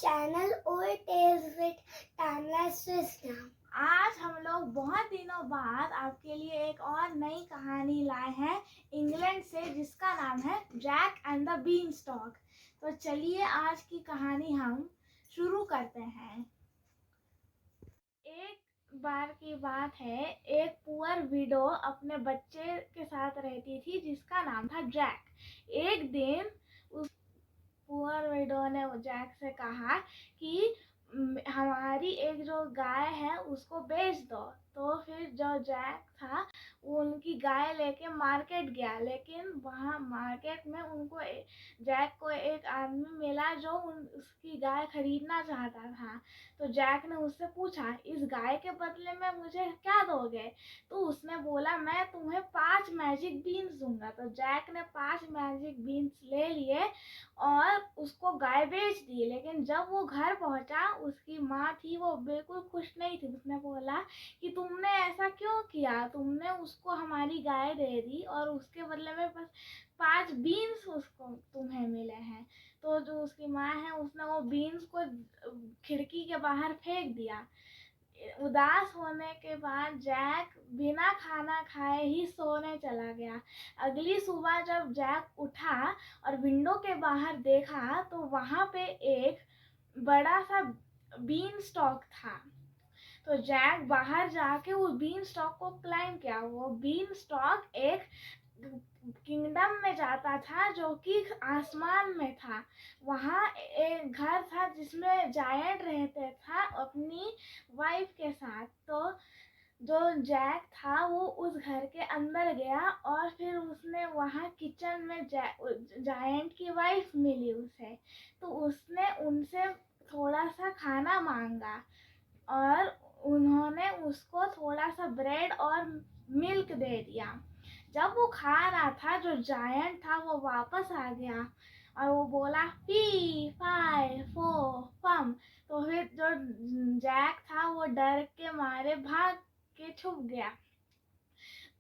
Channel old tales with timeless wisdom. आज हम लोग बहुत दिनों बाद आपके लिए एक और नई कहानी लाए हैं इंग्लैंड से, जिसका नाम है Jack and the beanstalk. तो चलिए आज की कहानी हम शुरू करते हैं। एक बार की बात है, एक पुअर विडो अपने बच्चे के साथ रहती थी जिसका नाम था जैक। एक दिन उस पुअर विडो ने जैक से कहा कि हमारी एक जो गाय है उसको बेच दो। तो फिर जो जैक था वो उनकी गाय लेके मार्केट गया, लेकिन वहाँ मार्केट में जैक को एक आदमी मिला जो उसकी गाय खरीदना चाहता था। तो जैक ने उससे पूछा, इस गाय के बदले में मुझे क्या दोगे? तो उसने बोला, मैं तुम्हें 5 मैजिक बीन्स दूंगा। तो जैक ने 5 मैजिक बीन्स ले लिए और उसको गाय बेच दी। लेकिन जब वो घर पहुंचा, उसकी माँ थी वो बिल्कुल खुश नहीं थी। उसने बोला कि तुमने ऐसा क्यों किया? तुमने उसको हमारी गाय दे दी और उसके बदले में बस 5 बीन्स उसको तुम्हें मिले हैं। तो जो उसकी माँ है उसने वो बीन्स को खिड़की के बाहर फेंक दिया। उदास होने के बाद जैक बिना खाना खाए ही सोने चला गया। अगली सुबह जब जैक उठा और विंडो के बाहर देखा तो वहां पे एक बड़ा सा बीन स्टॉक था। तो जैक बाहर जाके उस बीन स्टॉक को क्लाइम किया। वो बीन स्टॉक एक किंगडम में जाता था जो कि आसमान में था। वहाँ एक घर था जिसमें जायंट रहते था अपनी वाइफ के साथ। तो जो जैक था वो उस घर के अंदर गया और फिर उसने वहाँ किचन में जायंट की वाइफ मिली उसे। तो उसने उनसे थोड़ा सा खाना मांगा और उन्होंने उसको थोड़ा सा ब्रेड और मिल्क दे दिया। जब वो खा रहा था, जो जायंट था वो वापस आ गया और वो बोला, फी फाई फो फम। तो फिर जो जैक था वो डर के मारे भाग के छुप गया।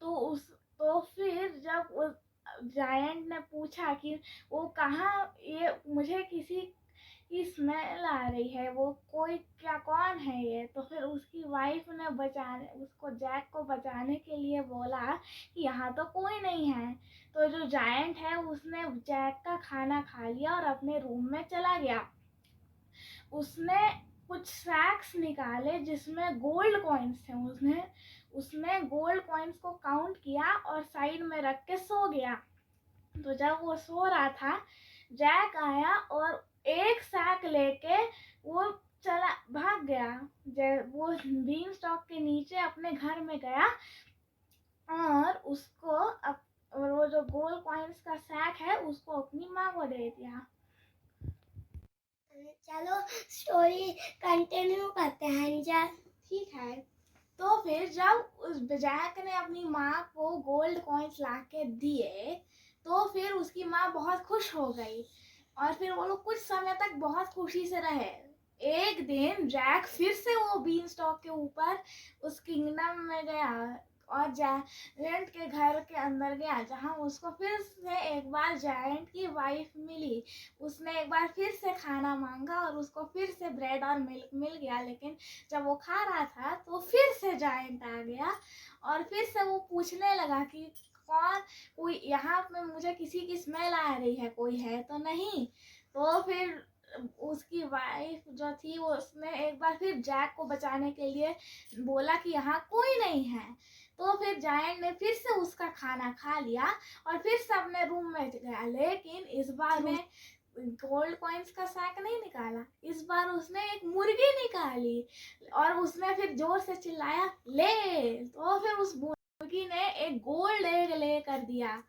तो फिर जब उस जायंट ने पूछा कि वो कहाँ, ये मुझे किसी की स्मेल आ रही है, वो कौन है ये? तो फिर उसकी वाइफ ने उसको जैक को बचाने के लिए बोला कि यहाँ तो कोई नहीं है। तो जो जायंट है उसने जैक का खाना खा लिया और अपने रूम में चला गया। उसने कुछ सैक्स निकाले जिसमें गोल्ड कॉइन्स थे। उसने गोल्ड कॉइन्स को काउंट किया और साइड में रख के सो गया। तो जब वो सो रहा था, जैक आया और एक सैक लेके वो चला भाग गया। वो बीन स्टॉक के नीचे अपने घर में गया और और वो जो गोल्ड कॉइन्स का सैक है उसको अपनी माँ को दे दिया। चलो स्टोरी कंटिन्यू करते हैं। ठीक है। तो फिर जब उस जैक ने अपनी माँ को गोल्ड कॉइन्स लाके दिए तो फिर उसकी माँ बहुत खुश हो गई और फिर वो लोग कुछ समय तक बहुत खुशी से रहे। एक दिन जैक फिर से वो बीन स्टॉक के ऊपर उस किंगडम में गया और जायंट के घर के अंदर गया, जहाँ उसको फिर से एक बार जायंट की वाइफ मिली। उसने एक बार फिर से खाना मांगा और उसको फिर से ब्रेड और मिल्क मिल गया। लेकिन जब वो खा रहा था तो फिर से जायंट आ गया और फिर से वो पूछने लगा कि कोई यहाँ पे, मुझे किसी की स्मेल आ रही है, कोई है तो नहीं? तो फिर उसकी वाइफ जो थी वो उसने एक बार फिर जैक को बचाने के लिए बोला कि यहाँ कोई नहीं है। तो फिर जायंट ने फिर से उसका खाना खा लिया और फिर से अपने रूम में गया। लेकिन इस बार में गोल्ड कॉइन्स का सैक नहीं निकाला, इस बार उसने एक मुर्गी निकाली और उसने फिर जोर से चिल्लाया, ले। तो फिर उस मुर्गी ने एक गोल्ड एग ले कर दिया।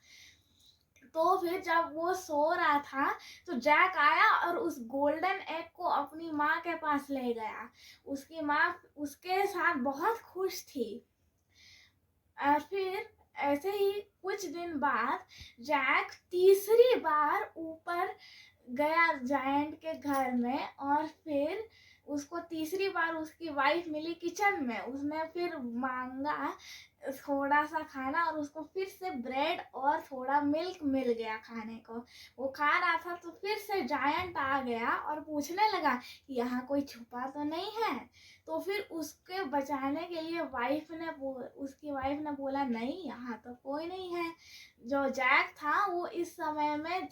तो फिर जब वो सो रहा था तो जैक आया और उस गोल्डन एग को अपनी माँ के पास ले गया। उसकी माँ उसके साथ बहुत खुश थी। और फिर ऐसे ही कुछ दिन बाद जैक तीसरी बार ऊपर गया जायंट के घर में और फिर उसको तीसरी बार उसकी वाइफ मिली किचन में, उसने फिर मांगा थोड़ा सा खाना और उसको फिर से ब्रेड और थोड़ा मिल्क मिल गया खाने को। वो खा रहा था तो फिर से जायंट आ गया और पूछने लगा कि यहाँ कोई छुपा तो नहीं है। तो फिर उसके बचाने के लिए उसकी वाइफ ने बोला नहीं, यहाँ तो कोई नहीं है। जो जैक था वो इस समय में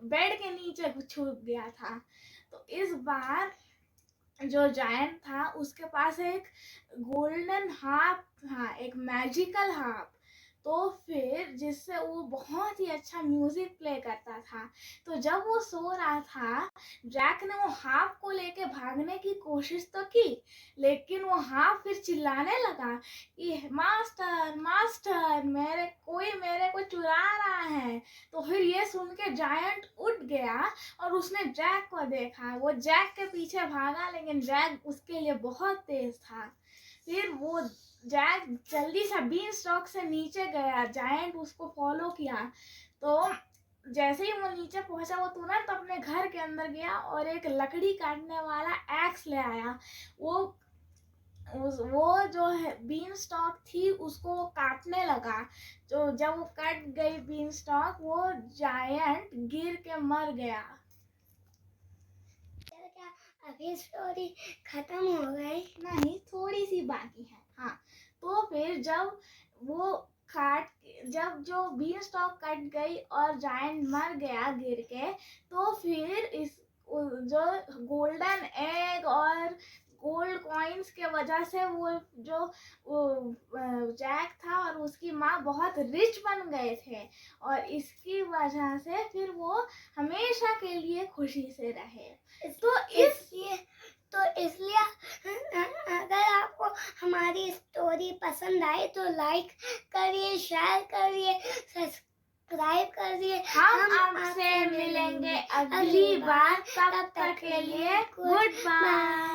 बेड के नीचे छुप गया था। तो इस बार जो जायंट था उसके पास एक गोल्डन हार्प था, एक मैजिकल हार्प। तो फिर जिससे वो बहुत ही अच्छा म्यूजिक प्ले करता था। तो जब वो सो रहा था, जैक ने वो हार्प को लेके भागने की कोशिश तो की, लेकिन वो हार्प फिर चिल्लाने लगा कि मास्टर मास्टर मेरे को चुरा रहा है। तो फिर ये सुन के जायंट उठ गया और उसने जैक को देखा। वो जैक के पीछे भागा, लेकिन जैक उसके लिए बहुत तेज था। फिर वो जैक जल्दी से बीन स्टॉक से नीचे गया, जायंट उसको फॉलो किया। तो जैसे ही वो नीचे पहुंचा, वो तुरंत अपने घर के अंदर गया और एक लकड़ी काटने वाला एक्स ले आया। वो जो है बीन स्टॉक थी उसको वो काटने लगा। तो जब वो कट गई बीन स्टॉक, वो जायंट गिर के मर गया। क्या अभी स्टोरी खत्म हो गई? नहीं, थोड़ी सी बाकी है। हाँ, तो फिर जब जो बीन स्टॉक कट गई और जायंट मर गया गिर के, तो फिर जो गोल्डन एग और गोल्ड कॉइन्स के वजह से वो जैक था और उसकी माँ बहुत रिच बन गए थे, और इसकी वजह से फिर वो हमेशा के लिए खुशी से रहे। तो इसलिए अगर आपको हमारी स्टोरी पसंद आई तो लाइक करिए, शेयर करिए, सब्सक्राइब करिए। हम आपसे मिलेंगे अगली बार, तब तक के लिए गुड बाय।